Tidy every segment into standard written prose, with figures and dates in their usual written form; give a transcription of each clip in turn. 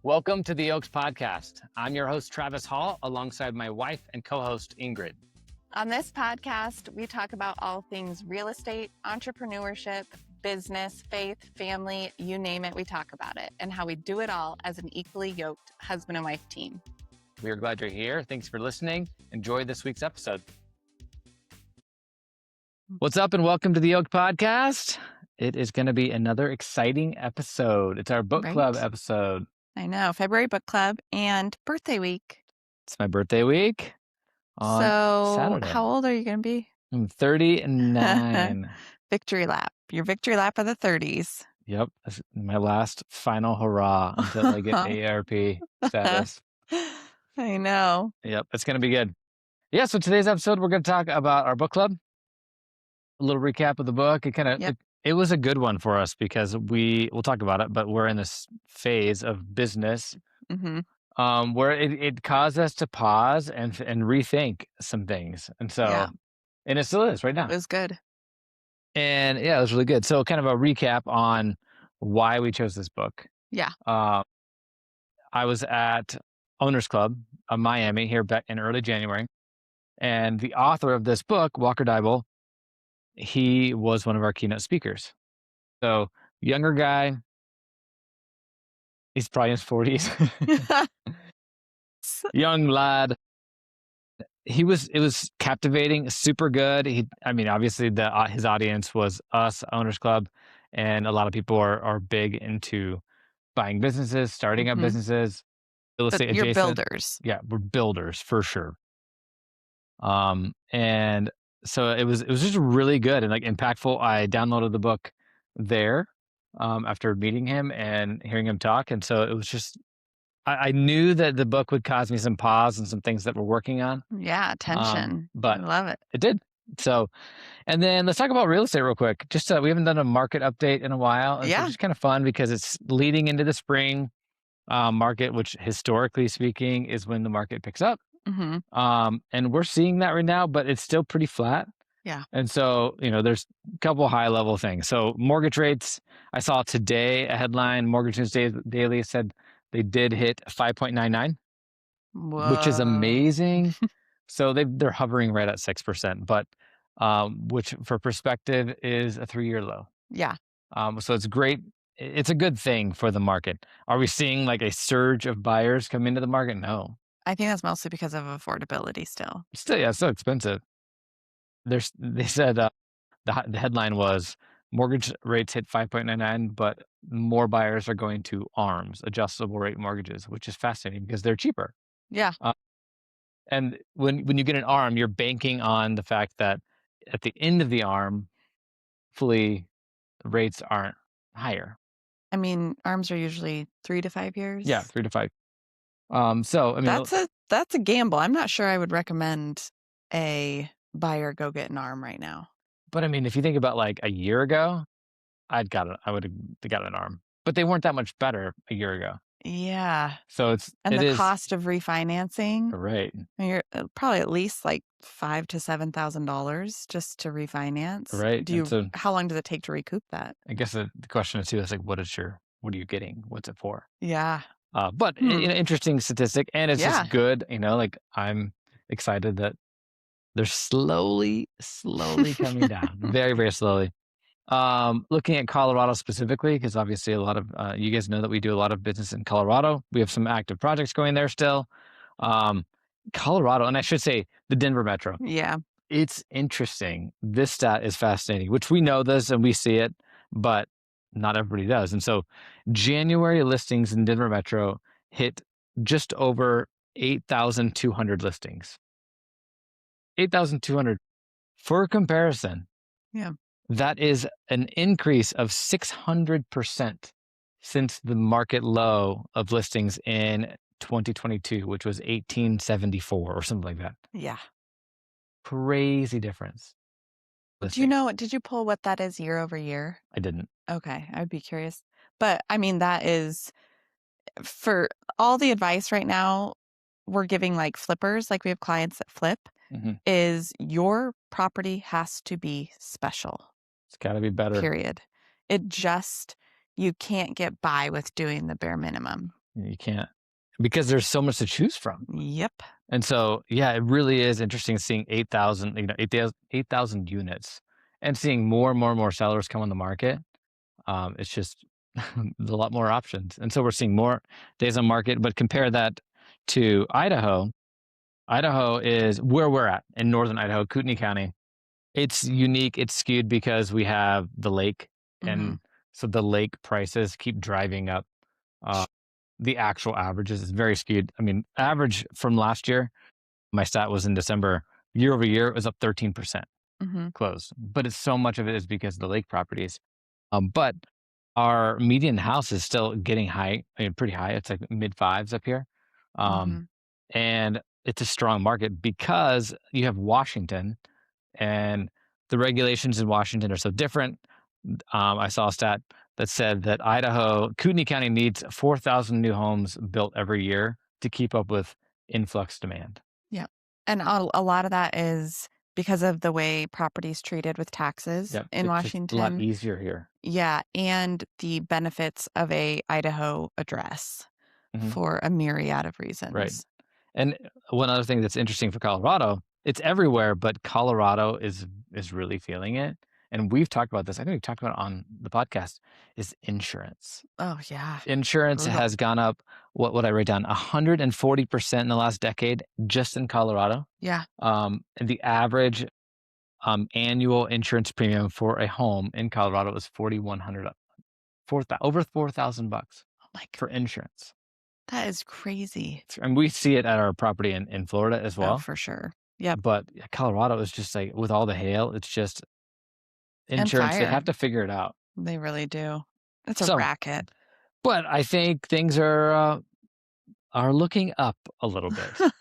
Welcome to the Oaks Podcast. I'm your host, Travis Hall, alongside my wife and co-host, Ingrid. On this podcast, we talk about all things real estate, entrepreneurship, business, faith, family, you name it, we talk about it, and how we do it all as an equally yoked husband and wife team. We are glad you're here. Thanks for listening. Enjoy this week's episode. What's up and welcome to the Oaks Podcast. It is going to be another exciting episode. It's our book club episode. I know, February book club and birthday week. It's my birthday week on Saturday. How old are you going to be? I'm 39. Victory lap. Your victory lap of the 30s. Yep. That's my last final hurrah until I get AARP status. I know. Yep. It's going to be good. Yeah. So today's episode, we're going to talk about our book club. A little recap of the book. It was a good one for us because we'll talk about it, but we're in this phase of business where it caused us to pause and rethink some things. And so, and it still is right now. It was good. And yeah, it was really good. So kind of a recap on why we chose this book. Yeah. I was at Owners Club of Miami here back in early January. And the author of this book, Walker Deibel, he was one of our keynote speakers. So younger guy, he's probably in his 40s. Young lad. It was captivating, super good. Obviously his audience was us, Owners Club, and a lot of people are big into buying businesses, starting up businesses, real estate adjacent. You're builders. Yeah, we're builders for sure. And so it was just really good and like impactful. I downloaded the book there after meeting him and hearing him talk. And so it was just, I knew that the book would cause me some pause and some things that we're working on. Yeah, tension. But I love it. It did. So, and then let's talk about real estate real quick. Just we haven't done a market update in a while. It's just kind of fun because it's leading into the spring market, which historically speaking is when the market picks up. And we're seeing that right now, but it's still pretty flat. Yeah. And so, there's a couple high level things. So mortgage rates, I saw today a headline, Mortgage News Daily said they did hit 5.99, which is amazing. So they're hovering right at 6%, but which for perspective is a 3-year low. Yeah. So it's great. It's a good thing for the market. Are we seeing like a surge of buyers come into the market? No. I think that's mostly because of affordability still. It's so expensive. They said the headline was mortgage rates hit 5.99, but more buyers are going to ARMs, adjustable rate mortgages, which is fascinating because they're cheaper. Yeah. And when you get an ARM, you're banking on the fact that at the end of the ARM, hopefully rates aren't higher. I mean, ARMs are usually 3 to 5 years. Yeah, 3 to 5. That's a gamble. I'm not sure I would recommend a buyer go get an ARM right now. But I mean, if you think about like a year ago, I would have got an ARM, but they weren't that much better a year ago. Yeah. So the cost of refinancing, right? I mean, you're probably at least like $5,000 to $7,000 just to refinance. Right. How long does it take to recoup that? I guess the question is too is like, what are you getting? What's it for? Yeah. But an interesting statistic, and it's just good. Like I'm excited that they're slowly coming down, very, very slowly. Looking at Colorado specifically, because obviously a lot of you guys know that we do a lot of business in Colorado. We have some active projects going there still. Colorado, and I should say the Denver metro. Yeah. It's interesting. This stat is fascinating, which we know this and we see it, but not everybody does. And so January listings in Denver metro hit just over 8,200 listings. 8,200. For comparison. Yeah. That is an increase of 600% since the market low of listings in 2022, which was 1874 or something like that. Yeah. Crazy difference. Did you pull what that is year over year? I didn't. Okay. I'd be curious. But I mean, that is for all the advice right now we're giving like flippers, like we have clients that flip, is your property has to be special. It's got to be better. Period. you can't get by with doing the bare minimum. You can't, because there's so much to choose from. Yep. And so, yeah, it really is interesting seeing 8,000, 8,000 units and seeing more and more and more sellers come on the market. It's just there's a lot more options. And so we're seeing more days on market, but compare that to Idaho. Idaho is where we're at in northern Idaho, Kootenai County. It's unique. It's skewed because we have the lake. Mm-hmm. And so the lake prices keep driving up. Uh, the actual averages is very skewed. I mean, average from last year, my stat was in December, year over year, it was up 13% Mm-hmm. closed. But it's so much of it is because of the lake properties. But our median house is still getting high, I mean, pretty high. It's like mid fives up here. Mm-hmm. And it's a strong market because you have Washington, and the regulations in Washington are so different. I saw a stat that said that Kootenai County needs 4,000 new homes built every year to keep up with influx demand. Yeah. And a lot of that is because of the way property's treated with taxes Yep, in it's just a lot Washington. easier here. Yeah. And the benefits of a Idaho address Mhm, for a myriad of right. reasons. And one other thing that's interesting for Colorado, it's everywhere, but Colorado is really feeling it. And we've talked about this. I think we've talked about it on the podcast, is insurance. Oh, yeah. Insurance Brutal. has gone up, what I write down, 140% in the last decade just in Colorado. Yeah. And the average annual insurance premium for a home in Colorado is 4,100, over $4,000 Oh, my for God. insurance. That is crazy. And we see it at our property in Florida as Oh, well. for sure. Yep. But Colorado is just like, with all the hail, it's just And insurance. They fire. have to figure it out. They really do. It's a So, racket. but I think things are looking up a little bit.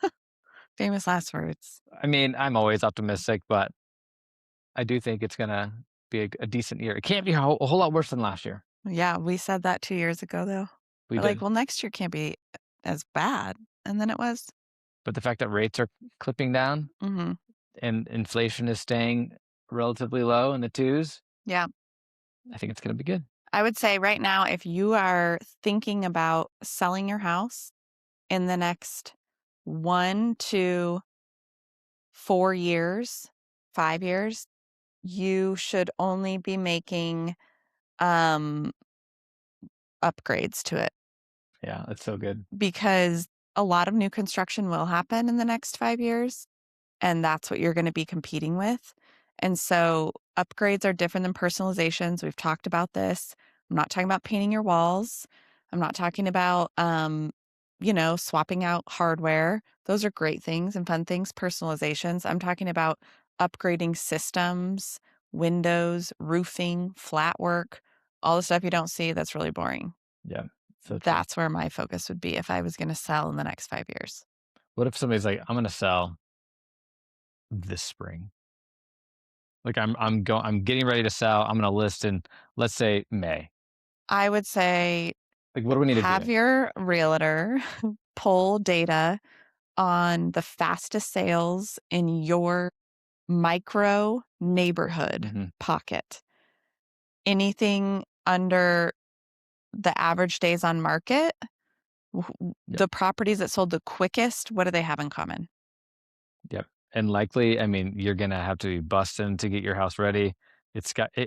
Famous last words. I mean, I'm always optimistic, but I do think it's gonna be a decent year. It can't be a whole lot worse than last year. Yeah, we said that 2 years ago, though. We We're like, did. well, next year can't be as bad. And then it was. But the fact that rates are clipping down Mm-hmm. and inflation is staying relatively low in the twos, Yeah. I think it's gonna be good. I would say right now, if you are thinking about selling your house in the next 1 to 4 years, 5 years, you should only be making um, upgrades to it Yeah, it's so good. because a lot of new construction will happen in the next 5 years, and that's what you're going to be competing with. And so upgrades are different than personalizations. We've talked about this. I'm not talking about painting your walls. I'm not talking about, swapping out hardware. Those are great things and fun things, personalizations. I'm talking about upgrading systems, windows, roofing, flat work, all the stuff you don't see that's really boring. Yeah, so true. That's where my focus would be if I was going to sell in the next 5 years. What if somebody's like, "I'm gonna sell this spring." Like, I'm getting ready to sell. I'm gonna list in, let's say, May. I would say Like, what do we need to have do? your realtor pull data on the fastest sales in your micro neighborhood Mhm. pocket. Anything under the average days on market, Yep, the properties that sold the quickest, what do they have in common? yep. And likely, I mean, you're gonna have to be busting to get your house ready.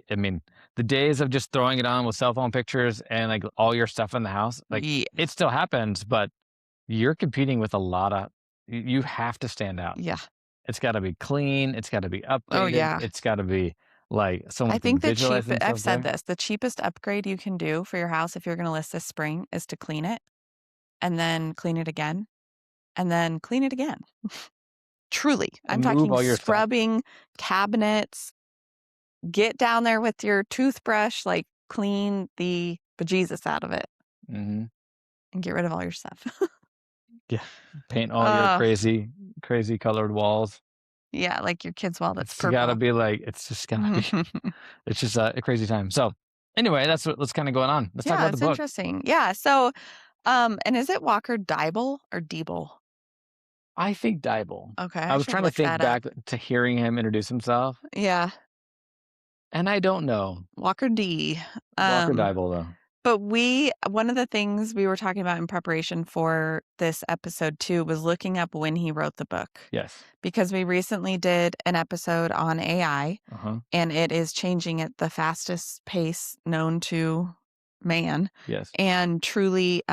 I mean, the days of just throwing it on with cell phone pictures and, like, all your stuff in the house, like, Yeah. it still happens, but you're competing with a lot of you have to stand out. Yeah. It's gotta be clean, it's gotta be Oh, updated, yeah. it's gotta be, like, I someone can think visualize I've themselves said there. this, the cheapest upgrade you can do for your house if you're going to list this spring is to clean it and then clean it again and then clean it again. Truly. I'm And move talking all your stuff. scrubbing cabinets, get down there with your toothbrush, like clean the bejesus out of it Mhm. and get rid of all your stuff. Yeah. Paint all your Oh, crazy colored walls. yeah, like your kid's wall that's It's gotta purple. be like it's just gotta be it's just a crazy time. So, anyway, what's kinda going on. Let's talk Yeah, about the it's book. interesting. Yeah, so, and is it Walker Deibel or Deibel? I think Deibel. Okay, I I was should trying to look think that up. back to hearing him introduce himself, Yeah, and I don't know. Walker D. Walker Um, Deibel, though. But one of the things we were talking about in preparation for this episode too was looking up when he wrote the book. Yes. Because we recently did an episode on AI, and it is changing at the fastest pace known to man. Yes. And truly,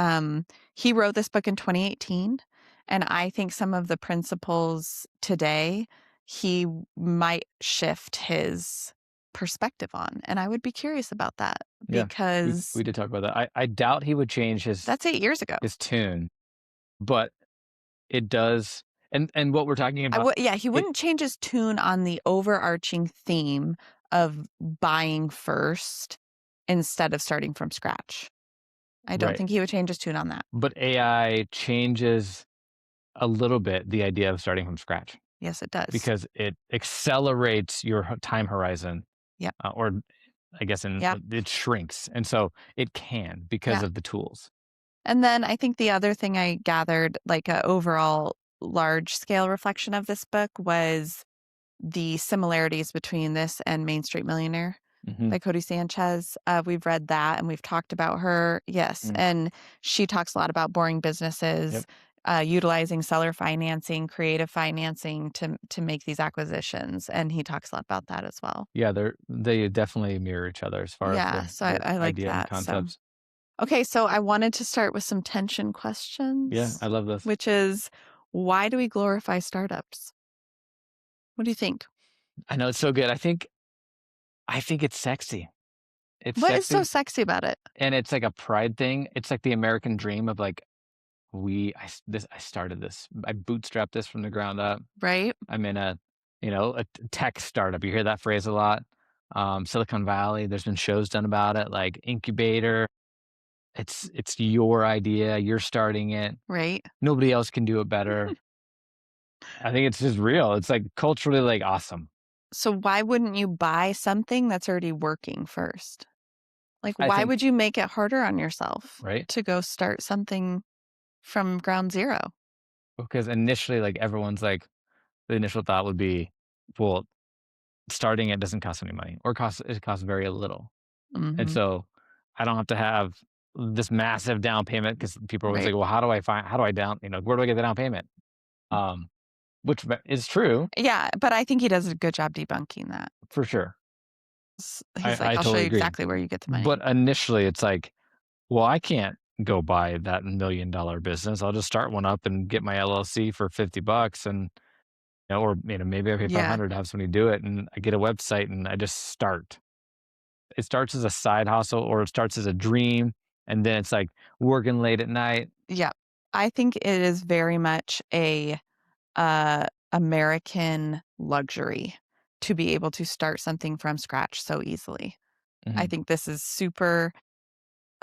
he wrote this book in 2018. And I think some of the principles today, he might shift his perspective on. And I would be curious about that because we did talk about that. I doubt he would change that's 8 years ago. his tune, but it does. And what we're talking about, he wouldn't change his tune on the overarching theme of buying first instead of starting from scratch. I don't think he would change his tune on that. But AI changes a little bit the idea of starting from scratch. Yes, it does. Because it accelerates your time horizon. Yeah. Or I guess it shrinks. And so it can because of the tools. And then I think the other thing I gathered, like an overall large scale reflection of this book, was the similarities between this and Main Street Millionaire by Cody Sanchez. We've read that and we've talked about her. Yes. And she talks a lot about boring businesses, utilizing seller financing, creative financing to make these acquisitions. And he talks a lot about that as well. Yeah, they definitely mirror each other as far as so I like idea that. And concepts. Okay, so I wanted to start with some tension questions. Yeah, I love this. Which is, why do we glorify startups? What do you think? I know, it's so good. I think it's sexy. What is so sexy about it? And it's like a pride thing. It's like the American dream of like, I started this. I bootstrapped this from the ground up. Right. I'm in a tech startup. You hear that phrase a lot. Silicon Valley, there's been shows done about it, like incubator. It's your idea. You're starting it. Right. Nobody else can do it better. I think it's just real. It's like culturally like awesome. So why wouldn't you buy something that's already working first? Like, why would you make it harder on yourself to go start something from ground zero? Because initially, like everyone's like, the initial thought would be, well, starting it doesn't cost any money, or it costs very little. And so I don't have to have this massive down payment, because people are always like, well, how do I where do I get the down payment? Which is true. Yeah, but I think he does a good job debunking that. For sure. He's like, I'll show you exactly where you get the money. But initially it's like, well, I can't go buy that $1 million business. I'll just start one up and get my LLC for $50 and or maybe I pay 500 to have somebody do it, and I get a website and I just start. It starts as a side hustle, or it starts as a dream, and then it's like working late at night. Yeah. I think it is very much a American luxury to be able to start something from scratch so easily. I think this is super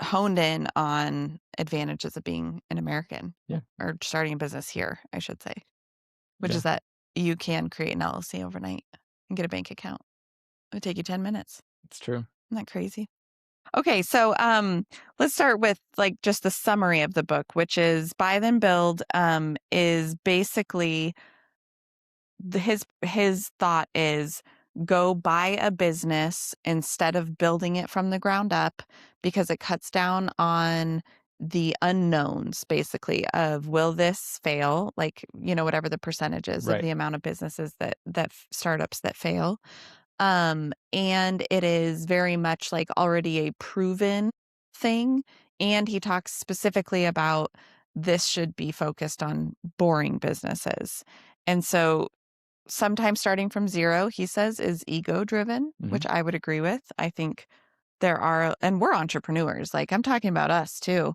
honed in on advantages of being an American, or starting a business here, I should say, which is that you can create an LLC overnight and get a bank account. It would take you 10 minutes. It's true. Isn't that crazy? Okay, so let's start with like just the summary of the book, which is Buy Then Build. Is basically his thought is, go buy a business instead of building it from the ground up, because it cuts down on the unknowns, basically, of will this fail, like, whatever the percentage is of the amount of businesses that startups that fail. And it is very much like already a proven thing. And he talks specifically about this should be focused on boring businesses. And so sometimes starting from zero, he says, is ego driven, which I would agree with. I think there are, and we're entrepreneurs, like I'm talking about us too.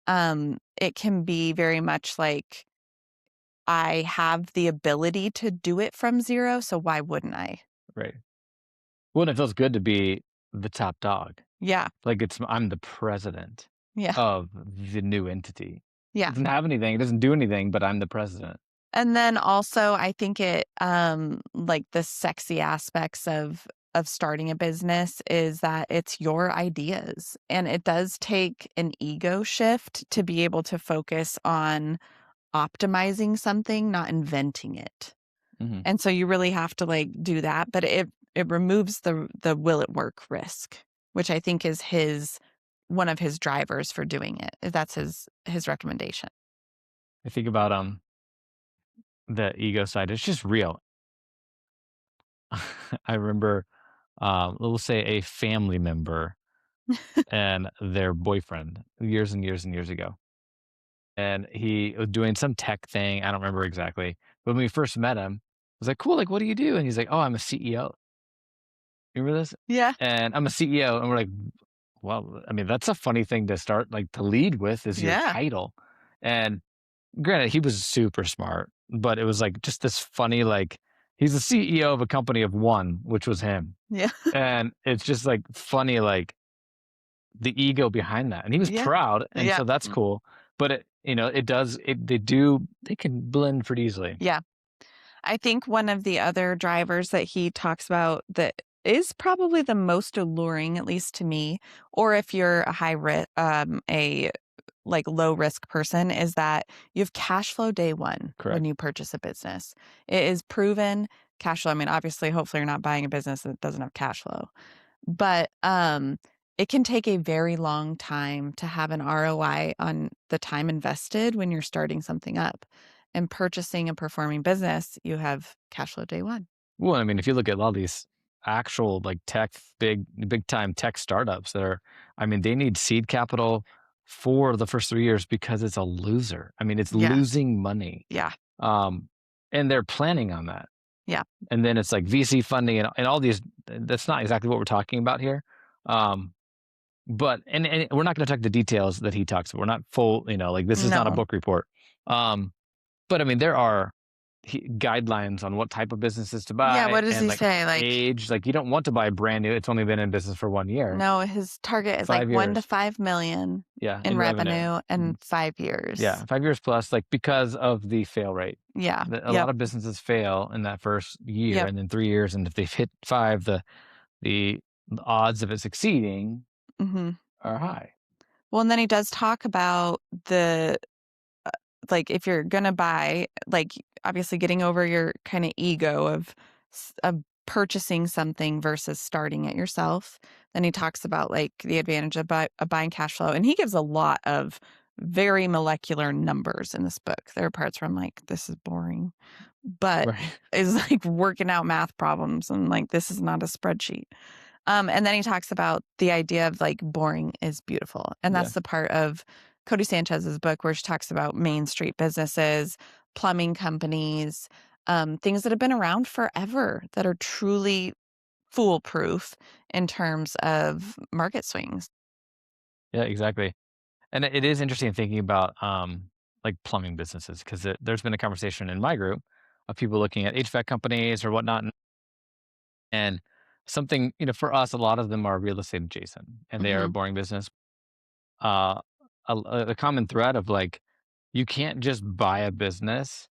It can be very much like, I have the ability to do it from zero, so why wouldn't I? Right. Well, it feels good to be the top dog. Yeah. Like I'm the president of the new entity. Yeah. It doesn't have anything. It doesn't do anything, but I'm the president. And then also I think it, like the sexy aspects of starting a business is that it's your ideas, and it does take an ego shift to be able to focus on optimizing something, not inventing it. And so you really have to like do that, but it removes the will it work risk, which I think is his one of his drivers for doing it. That's his recommendation. I think about the ego side. It's just real. I remember, we'll say a family member and their boyfriend years and years and years ago. And he was doing some tech thing. I don't remember exactly. But when we first met him, I was like, cool, like, what do you do? And he's like, oh, I'm a CEO. You remember this? Yeah. And I'm a CEO. And we're like, well, I mean, that's a funny thing to start, like, to lead with is your Yeah. title. And granted, he was super smart, but it was like just this funny, like, he's the CEO of a company of one, which was him. Yeah. And it's just like funny, like, the ego behind that, and he was Yeah. proud, and Yeah. so that's cool, but they can blend pretty easily. Yeah. I think one of the other drivers that he talks about that is probably the most alluring, at least to me, or if you're a high risk, a like low risk person, is that you have cash flow day one when Correct. you purchase a business. It is proven cash flow. I mean, obviously, hopefully, you're not buying a business that doesn't have cash flow, but it can take a very long time to have an ROI on the time invested when you're starting something up. And purchasing a performing business, you have cash flow day one. Well, I mean, if you look at a lot of these actual, like, big time tech startups that are, I mean, they need seed capital for the first 3 years because it's a loser. I mean, it's Yeah. losing money, Yeah. um, and they're planning on that. Yeah. And then it's like VC funding and all these. That's not exactly what we're talking about here. Um, but and we're not going to talk the details that he talks about. We're not full, like this is not a No. book report. Um, but I mean, there are guidelines on what type of businesses to Yeah. buy What does and he like say? Like, age. Like you don't want to buy brand new. It's only been in business for 1 year, no, his target is like 5 1 to years. 5 million Yeah, in in revenue. revenue Mhm. in 5 years. Yeah, 5 years plus. Like because of the fail rate. Yeah. A lot Yep. of businesses fail in that first year, Yep. and then 3 years, and if they've hit five, the odds of it succeeding Hmm. are high. Well, and then he does talk about the like if you're gonna buy, like obviously getting over your kind of ego of purchasing something versus starting it yourself. Then he talks about like the advantage of buying cash flow, and he gives a lot of very molecular numbers in this book. There are parts where I'm like, this is boring, but Right. is like working out math problems, and like this is not a spreadsheet. And then he talks about the idea of like boring is beautiful. And Yeah. that's the part of Cody Sanchez's book where she talks about Main Street businesses, plumbing companies, things that have been around forever that are truly foolproof in terms of market swings. Yeah, exactly. And it is interesting thinking about like plumbing businesses because there's been a conversation in my group of people looking at HVAC companies or whatnot, and something for us, a lot of them are real estate adjacent, and they are a Hmm. boring business. Uh, a common thread of like you can't just buy a business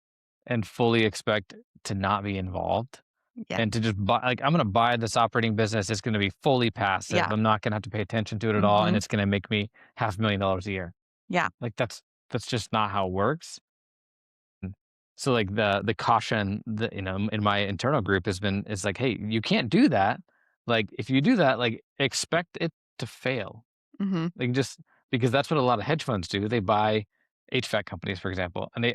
and fully expect to not be involved Yeah. and to just buy like I'm going to buy this operating business. It's going to be fully passive. Yeah. I'm not going to have to pay attention to it at all, and Hmm. it's going to make me $500,000 a year. Yeah. Like that's just not how it works. Mm. So like the caution that in my internal group is like, hey, you can't do that. Like if you do that, like expect it to fail. Hmm. Like just because that's what a lot of hedge funds do. They buy HVAC companies, for example, and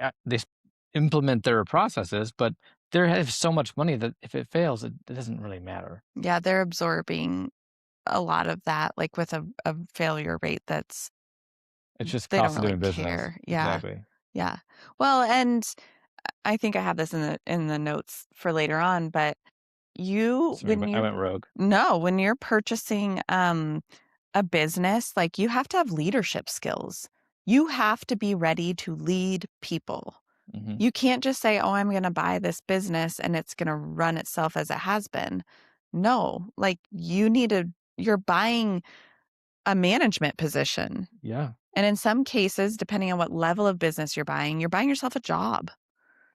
implement their processes, but they have so much money that if it fails, it doesn't really matter. Yeah. They're absorbing a lot of that, like with a failure rate that's, It's just they don't cost of really doing business. care. Yeah. Exactly. Yeah. Well, and I think I have this in the notes for later on, but you Sorry, when I you're went rogue. no, when you're purchasing a business, like you have to have leadership skills. You have to be ready to lead people. Hmm. You can't just say, "Oh, I'm going to buy this business and it's going to run itself as it has been." No, like you're buying a management position. Yeah. And in some cases, depending on what level of business you're buying yourself a job.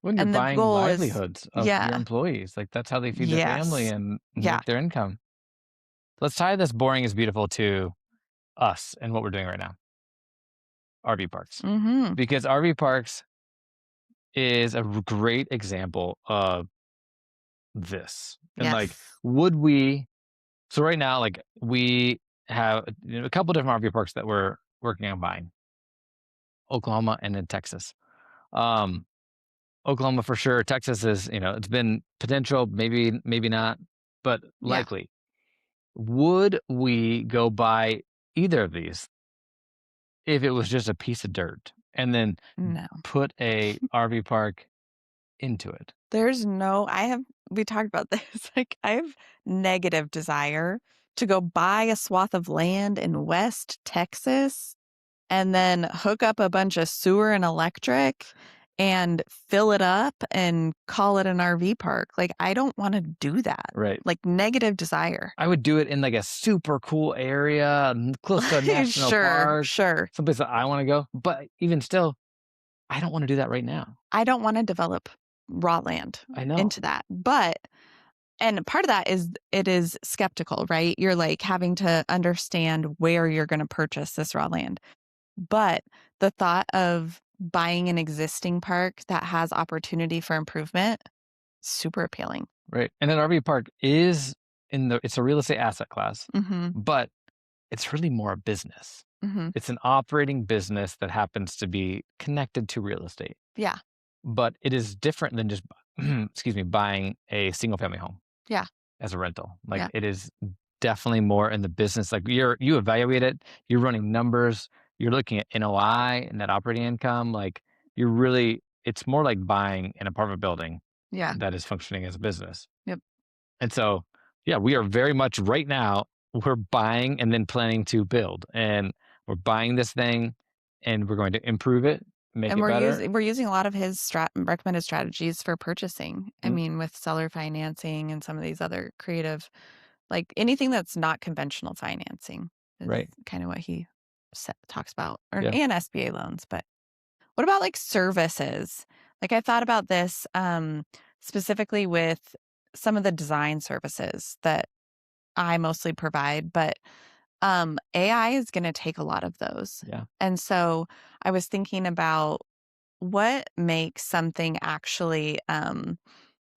When you're And the buying goal is, livelihoods of your yeah, employees, like that's how they feed their family yes, and yeah, make their income. Let's tie this boring is beautiful to us and what we're doing right now, RV parks. mm-hmm, Because RV parks is a great example of this. And like, yes, would we, so right now, like we have a couple different RV parks that we're working on buying, Oklahoma and in Texas. Um, Oklahoma for sure. Texas is, it's been potential, maybe not, but Yeah. likely. Would we go buy either of these if it was just a piece of dirt and then No. put a RV park into it? There's no we talked about this, like, I have negative desire to go buy a swath of land in West Texas and then hook up a bunch of sewer and electric and fill it up and call it an RV park. Like, I don't wanna do that. Right. Like, negative desire. I would do it in like a super cool area, close to a national park, Sure. someplace that I want to go. But even still, I don't want to do that right now. I don't wanna develop raw land I know. into that, and part of that is it is skeptical, right? You're, like, having to understand where you're gonna purchase this raw land. But the thought of buying an existing park that has opportunity for improvement, super appealing. Right. And an RV park is it's a real estate asset class, Mhm, but it's really more a business. mhm. It's an operating business that happens to be connected to real estate, Yeah, but it is different than just, excuse me, buying a single family home yeah, as a rental. Like yeah. it is definitely more in the business. Like you evaluate it, you're running numbers, you're looking at NOI and net operating income. Like it's more like buying an apartment building Yeah, that is functioning as a business. yep. And so, yeah, we are very much right now, we're buying and then planning to build. And we're buying this thing and we're going to improve it, make And it better. we're using a lot of his recommended strategies for purchasing. I Mm, mean, with seller financing and some of these other creative, like, anything that's not conventional financing is right. kinda what he talks about, or Yeah. and SBA loans. But what about, like, services? Like, I thought about this, specifically with some of the design services that I mostly provide, but, AI is gonna take a lot of those. Yeah. And so I was thinking about what makes something actually,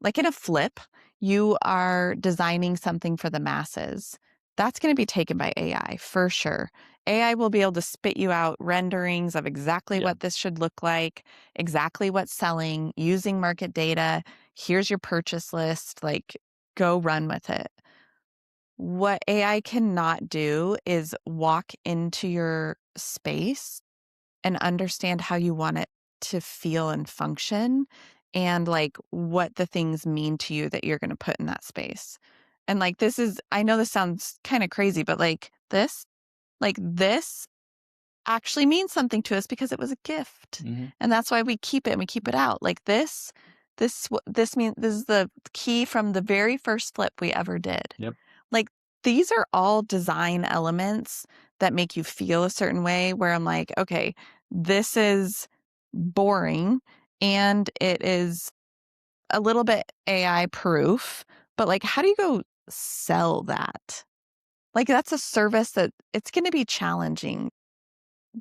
like in a flip, you are designing something for the masses. That's going to be taken by AI for sure. AI will be able to spit you out renderings of exactly Yeah. what this should look like, exactly what's selling, using market data. Here's your purchase list. Like, go run with it. What AI cannot do is walk into your space and understand how you want it to feel and function, and, like, what the things mean to you that you're gonna put in that space. And, like, I know this sounds kinda crazy, but, this actually means something to us because it was a gift, Hmm. and that's why we keep it and we keep it out. Like, this is the key from the very first flip we ever did. Yep. Like, these are all design elements that make you feel a certain way, where I'm like, "Okay, this is boring, and it is a little bit AI proof," but, like, how do you go sell that? Like, that's a service that it's gonna be challenging.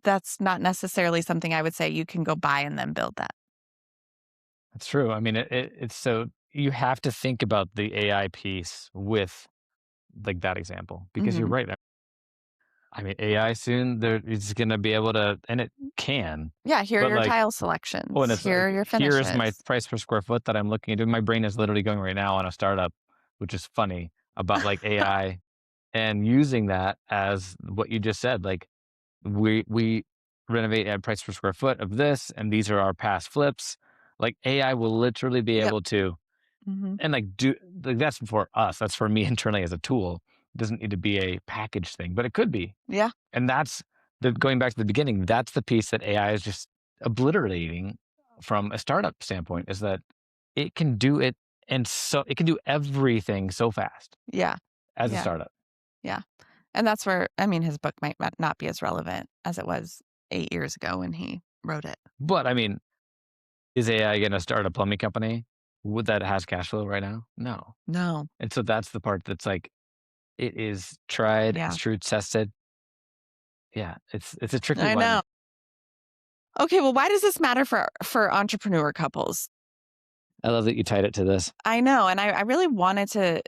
That's not necessarily something I would say you can go buy and then build that. That's true. I mean, it's so you have to think about the AI piece with like that example because you're Mhm. right. I mean, AI soon it's going to be able to, and it can, Yeah, here are but your like, tile oh, and selections. it's Here like, are your here's my finishes. price per square foot that I'm looking into. My brain is literally going right now on a startup, which is funny about like AI and using that as what you just said. Like we renovate at price per square foot of this, and these are our past flips. Like AI will literally be Yep. able to, Mhm. and like do like that's for us. That's for me internally as a tool. It doesn't need to be a package thing, but it could be. Yeah. And that's the going back to the beginning, that's the piece that AI is just obliterating from a startup standpoint is that it can do it and so it can do everything so fast Yeah. as a Yeah. startup. Yeah. And that's where, I mean, his book might not be as relevant as it was 8 years ago when he wrote it. But I mean, is AI going to start a plumbing company would that has cash flow right now? No. No. And so that's the part that's like it is tried, it's Yeah. true, tested. Yeah, it's a tricky I know. one. Okay, well, why does this matter for entrepreneur couples? I love that you tied it to this. I know, and I really wanted to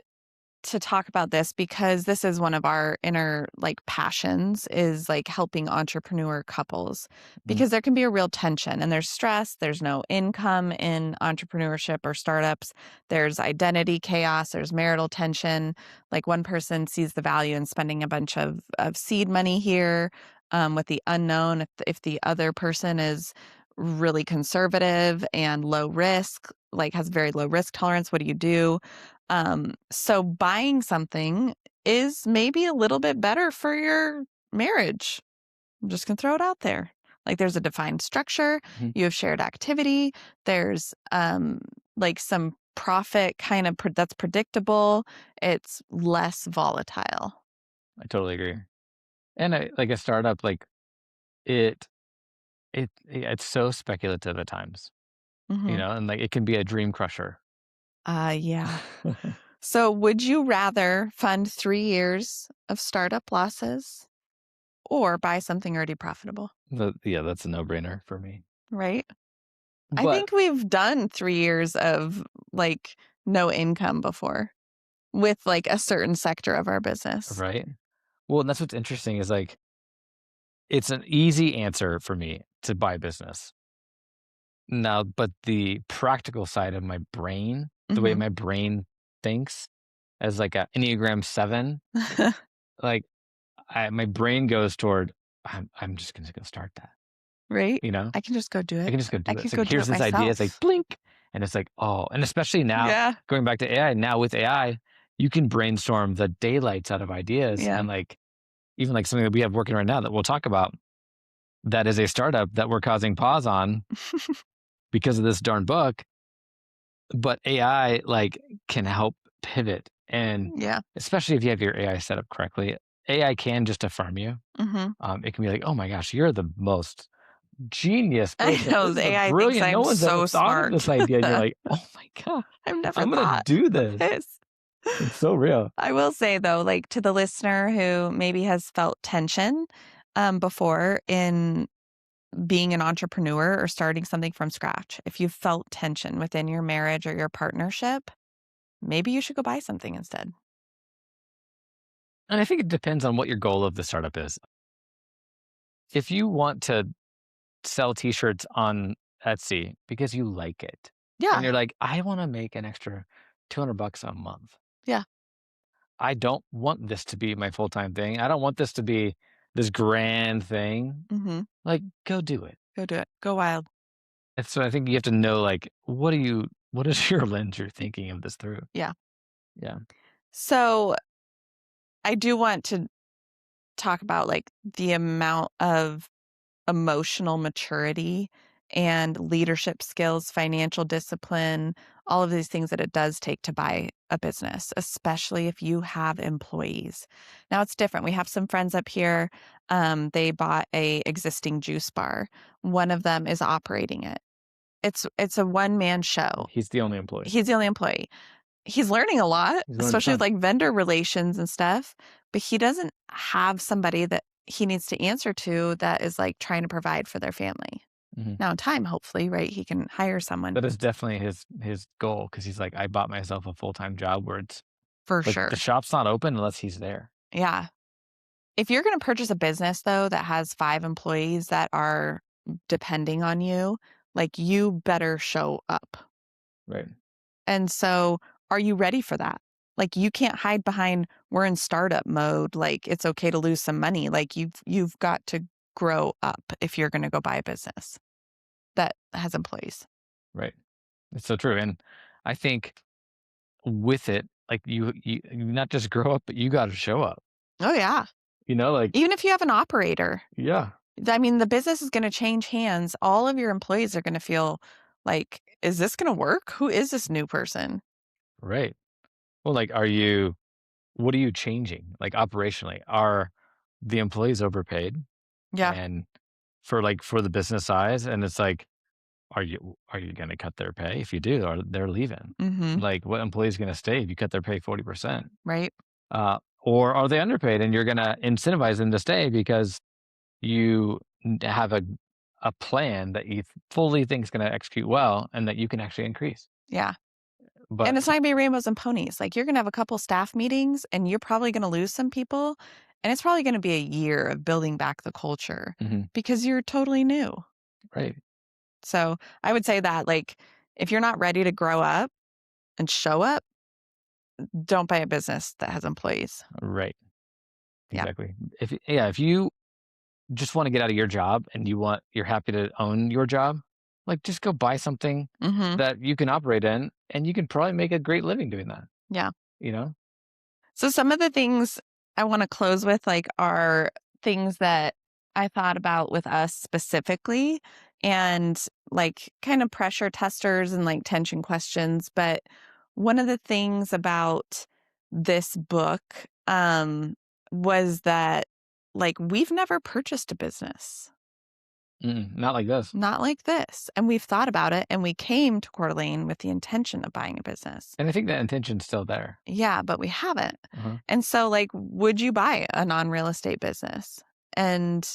to talk about this because this is one of our inner like passions is like helping entrepreneur couples because there can be a real tension and there's stress. There's no income in entrepreneurship or startups. There's identity chaos. There's marital tension. Like one person sees the value in spending a bunch of seed money here with the unknown. If the other person is really conservative and low risk, like has very low risk tolerance, what do you do? So buying something is maybe a little bit better for your marriage. I'm just going to throw it out there. Like there's a defined structure, you have shared activity, there's like some profit kind of that's predictable, it's less volatile. I totally agree. And like a startup, like it's so speculative at times, and like it can be a dream crusher. Yeah. So would you rather fund 3 years of startup losses or buy something already profitable? Yeah, that's a no-brainer for me. Right? I But think we've done 3 years of like no income before with like a certain sector of our business. right? Well, and that's what's interesting is like it's an easy answer for me to buy business. Now, but the practical side of my brain, the way my brain thinks as like a Enneagram 7, like my brain goes toward I'm just gonna go start that. Right? You know? I can just go do I it. can just go do I it. can It's go like do here's it this idea. It's like myself. blink. And it's like, oh, and especially now, Yeah. going back to AI, now with AI, you can brainstorm the daylights out of ideas. Yeah. And like even like something that we have working right now that we'll talk about that is a startup that we're causing pause on because of this darn book. But AI like can help pivot. And Yeah. especially if you have your AI set up correctly, AI can just affirm you. It can be like, oh my gosh, you're the most genius I person. know This the is a AI thinks brilliant. No I'm one's ever so thought of smart. this idea. And you're like, oh my God, I've never I'm going to thought do of this. this. It's so real. I will say though, like to the listener who maybe has felt tension before in being an entrepreneur or starting something from scratch, if you felt tension within your marriage or your partnership, maybe you should go buy something instead. And I think it depends on what your goal of the startup is. If you want to sell t-shirts on Etsy because you like it and Yeah. you're like, I want to make an extra $200 a month. Yeah. I don't want this to be my full-time thing. I don't want this to be this grand thing. Like, go do it. Go do it. Go wild. And so I think you have to know, like, what is your lens you're thinking of this through? Yeah. Yeah. So I do want to talk about like the amount of emotional maturity and leadership skills, financial discipline, all of these things that it does take to buy a business, especially if you have employees. Now it's different. We have some friends up here. They bought a existing juice bar. One of them is operating it. It's a one-man show. He's the only employee. He's the only employee. He's learning a lot, He's learning a especially with ton. like vendor relations and stuff, but he doesn't have somebody that he needs to answer to that is like trying to provide for their family. Now in time, hopefully, right, he can hire someone That is definitely his goal because he's like, I bought myself a full-time job where it's for like sure. the shop's not open unless he's there. Yeah. If you're going to purchase a business though that has 5 employees that are depending on you, like you better show up. Right. And so, are you ready for that? Like you can't hide behind we're in startup mode, like it's okay to lose some money. Like you've got to grow up if you're going to go buy a business that has employees. Right. It's so true. And I think with it, like you not just grow up, but you got to show up. Oh yeah. Like Even if you have an operator. yeah. I mean, the business is going to change hands. All of your employees are going to feel like, is this going to work? Who is this new person? Right. Well, like what are you changing? Like operationally, are the employees overpaid? Yeah. And for the business size, and it's like, are you going to cut their pay? If you do, they're leaving. Like what employee is going to stay if you cut their pay 40%? Right. Or are they underpaid and you're going to incentivize them to stay because you have a plan that you fully think is going to execute well and that you can actually increase? Yeah. And But it's not gonna be rainbows and ponies. Like, you're gonna have a couple staff meetings and you're probably gonna lose some people. And it's probably gonna be a year of building back the culture because you're totally new. right. So I would say that, like, if you're not ready to grow up and show up, don't buy a business that has employees. Right. Yeah. Exactly. If you just want to get out of your job and you're happy to own your job, like just go buy something Mm-hmm. that you can operate in and you can probably make a great living doing that, Yeah. you know? So some of the things I want to close with, like, are things that I thought about with us specifically, and like kind of pressure testers and like tension questions. But one of the things about this book was that, like, we've never purchased a business. Not like this. Not like this. And we've thought about it, and we came to Coeur d'Alene with the intention of buying a business. And I think that intention's still there. Yeah, but we haven't. Uh-huh. And so, like, would you buy a non-real estate business? And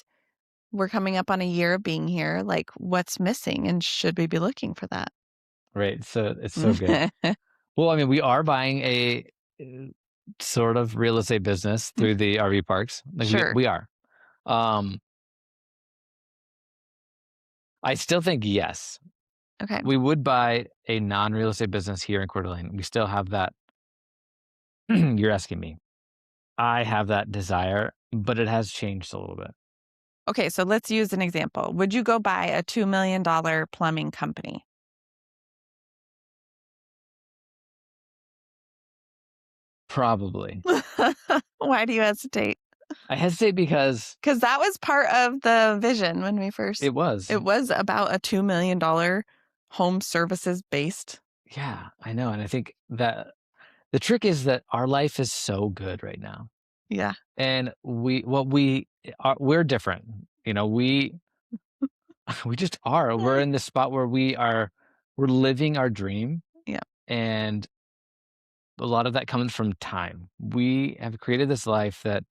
we're coming up on a year of being here. Like, what's missing? And should we be looking for that? Right. So it's so good. Well, I mean, we are buying a sort of real estate business through the RV parks. Like Sure. we are. I still think yes. Okay. We would buy a non-real estate business here in Coeur d'Alene. We still have that. You're asking me. I have that desire, but it has changed a little bit. Okay, so let's use an example. Would you go buy a $2 million plumbing company? Probably. Why do you hesitate? I hesitate because Because that was part of the vision when we first. it was. It was about a $2 million home services based. Yeah, I know. And I think that the trick is that our life is so good right now. Yeah. And we're different. You know, we just are. We're in this spot where we're living our dream. Yeah. And a lot of that comes from time. We have created this life that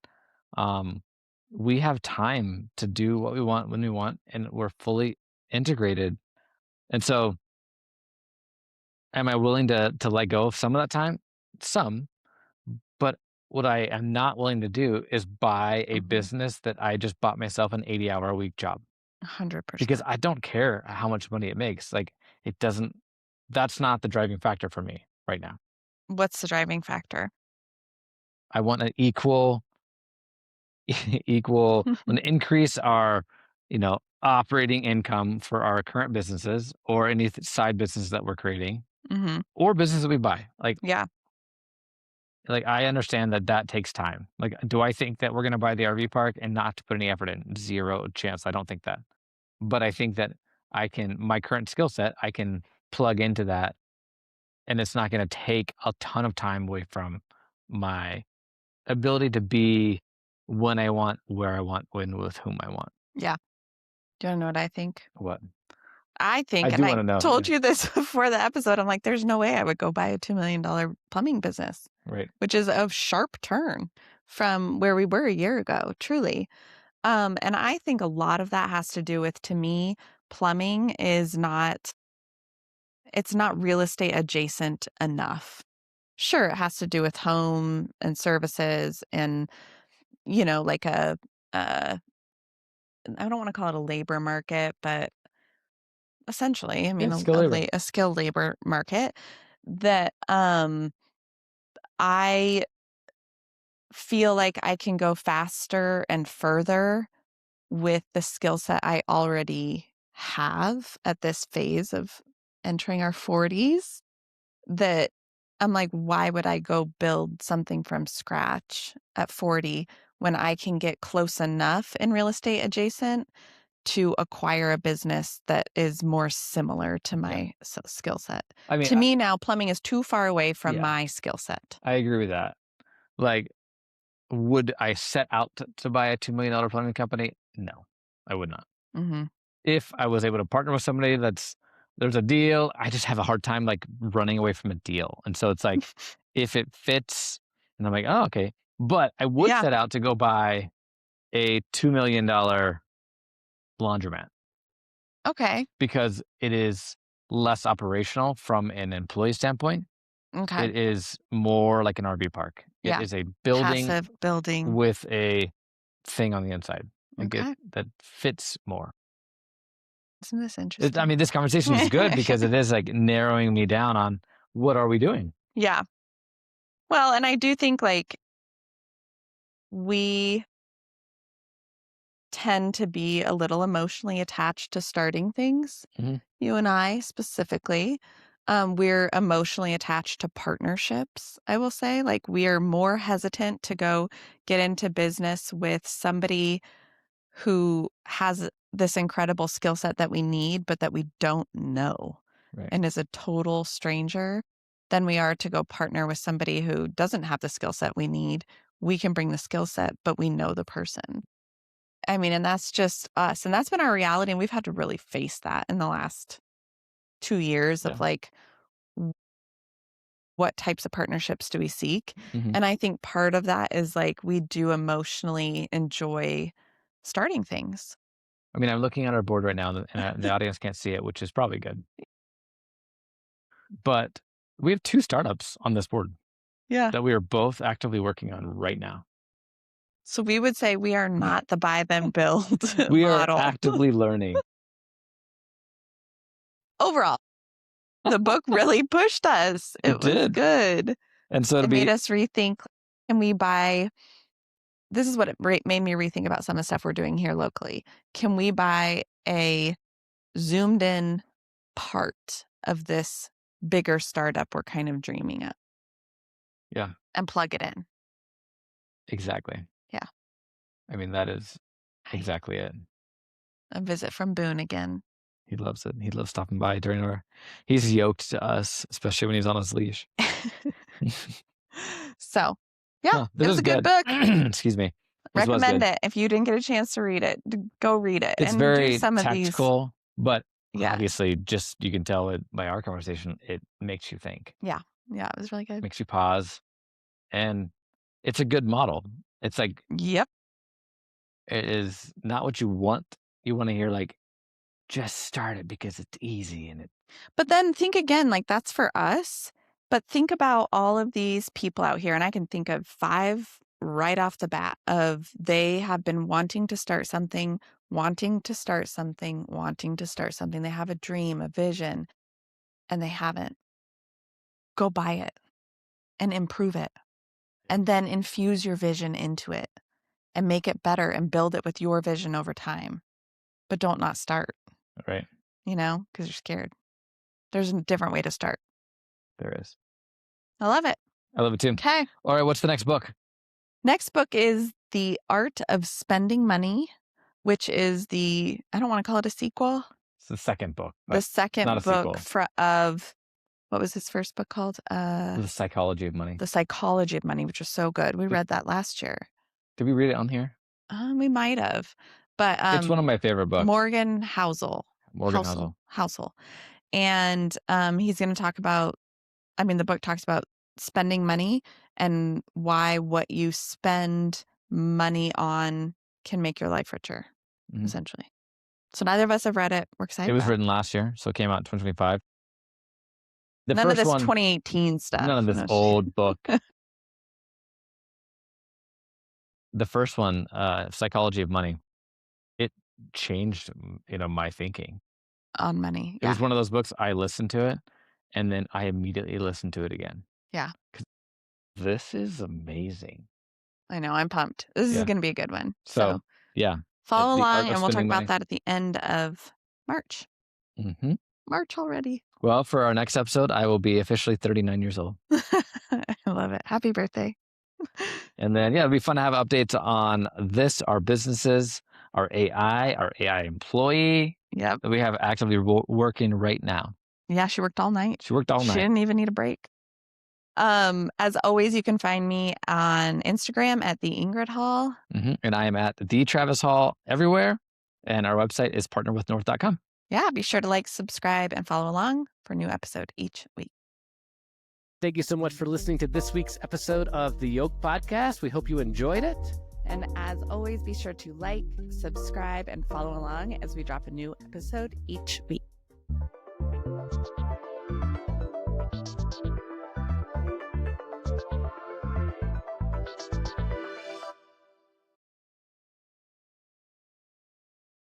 we have time to do what we want when we want, and we're fully integrated. And so, am I willing to let go of some of that time? Some, but what I am not willing to do is buy a business that I just bought myself an 80-hour a week job 100%. because I don't care how much money it makes. Like it doesn't. That's not the driving factor for me right now. What's the driving factor? I want an equal an increase our, operating income for our current businesses or any side business that we're creating or business that we buy. Yeah. Like I understand that takes time. Like, do I think that we're going to buy the RV park and not to put any effort in? Zero chance. I don't think that. But I think that my current skill set, I can plug into that and it's not going to take a ton of time away from my ability to be when I want, where I want, when with whom I want. Yeah. Do you want to know what I think? What? I think, I and do I want to know. told you this before the episode, I'm like, there's no way I would go buy a $2 million plumbing business, Right. which is a sharp turn from where we were a year ago, truly. And I think a lot of that has to do with, to me, plumbing it's not real estate adjacent enough. Sure, it has to do with home and services and, like I don't want to call it a labor market, but essentially, I mean, Yeah, skill labor. a skilled labor market that I feel like I can go faster and further with the skill set I already have at this phase of entering our 40s, that I'm like, why would I go build something from scratch at 40 when I can get close enough in real estate adjacent to acquire a business that is more similar to my skill set? I mean, To me now, plumbing is too far away from my skill set. I agree with that. Like, would I set out to buy a $2 million plumbing company? No, I would not. If I was able to partner with somebody there's a deal, I just have a hard time like running away from a deal. And so it's like, if it fits and I'm like, oh, okay. But I would set out to go buy a $2 million laundromat. Okay. Because it is less operational from an employee standpoint. Okay. It is more like an RV park. It is a building Passive building with a thing on the inside. Okay. That fits more. Isn't this interesting? I mean, this conversation is good because it is like narrowing me down on what are we doing? Yeah. Well, and I do think like we tend to be a little emotionally attached to starting things. Mm-hmm. You and I specifically. We're emotionally attached to partnerships, I will say. Like we are more hesitant to go get into business with somebody who has this incredible skill set that we need, but that we don't know and is a total stranger than we are to go partner with somebody who doesn't have the skill set we need. We can bring the skill set, but we know the person. I mean, and that's just us. And that's been our reality. And we've had to really face that in the last 2 years of like, what types of partnerships do we seek? Mm-hmm. And I think part of that is like we do emotionally enjoy starting things. I mean, I'm looking at our board right now, and the audience can't see it, which is probably good. But we have 2 startups on this board that we are both actively working on right now. So we would say we are not the buy then build we model. are actively learning. Overall, the book really pushed us. It was did. good. And so it made us rethink, can we buy, this is what it made me rethink about some of the stuff we're doing here locally. Can we buy a zoomed in part of this bigger startup we're kind of dreaming of? Yeah. And plug it in. Exactly. Yeah. I mean, that is exactly it. A visit from Boone again. He loves it. He loves stopping by during he's yoked to us, especially when he's on his leash. So, yeah, this it was a good book. Excuse me. Recommend it. If you didn't get a chance to read it, go read it. It's and very do some tactical, of these. but obviously just, you can tell it by our conversation, it makes you think. Yeah. Yeah, it was really good. Makes you pause. And it's a good model. It's like, yep. It is not what you want. You want to hear like, just start it because it's easy and it. But then think again, like that's for us. But think about all of these people out here, and I can think of 5 right off the bat of they have been wanting to start something, wanting to start something, wanting to start something. They have a dream, a vision, and they haven't. Go buy it and improve it, and then infuse your vision into it and make it better and build it with your vision over time. But don't not start. Right. You know, because you're scared. There's a different way to start. There is. I love it. I love it too. Okay. All right. What's the next book? Next book is The Art of Spending Money, which is I don't want to call it a sequel. It's the second book. The second book of, what was his first book called? The Psychology of Money. The Psychology of Money, which was so good. We read that last year. Did we read it on here? We might have. But it's one of my favorite books. Morgan Housel. And he's going to talk about, the book talks about spending money and why what you spend money on can make your life richer, essentially. So neither of us have read it. We're excited. It was written last year, so it came out in 2025. None of this 2018 stuff. None of this old book. The first one, Psychology of Money, it changed, my thinking on money. It was one of those books, I listened to it, and then I immediately listened to it again. Yeah. This is amazing. I know. I'm pumped. This is going to be a good one. So yeah. Follow along, and we'll talk about that at the end of March. Mm-hmm. March already. Well, for our next episode, I will be officially 39 years old. I love it. Happy birthday. And then, it'll be fun to have updates on this, our businesses, our AI employee. Yep. That we have actively working right now. Yeah, she worked all night. She didn't even need a break. As always, you can find me on Instagram at the Ingrid Hall. Mm-hmm. And I am at the Travis Hall everywhere. And our website is partnerwithnorth.com. Yeah, be sure to like, subscribe, and follow along for a new episode each week. Thank you so much for listening to this week's episode of the Yoke Podcast. We hope you enjoyed it. And as always, be sure to like, subscribe, and follow along as we drop a new episode each week.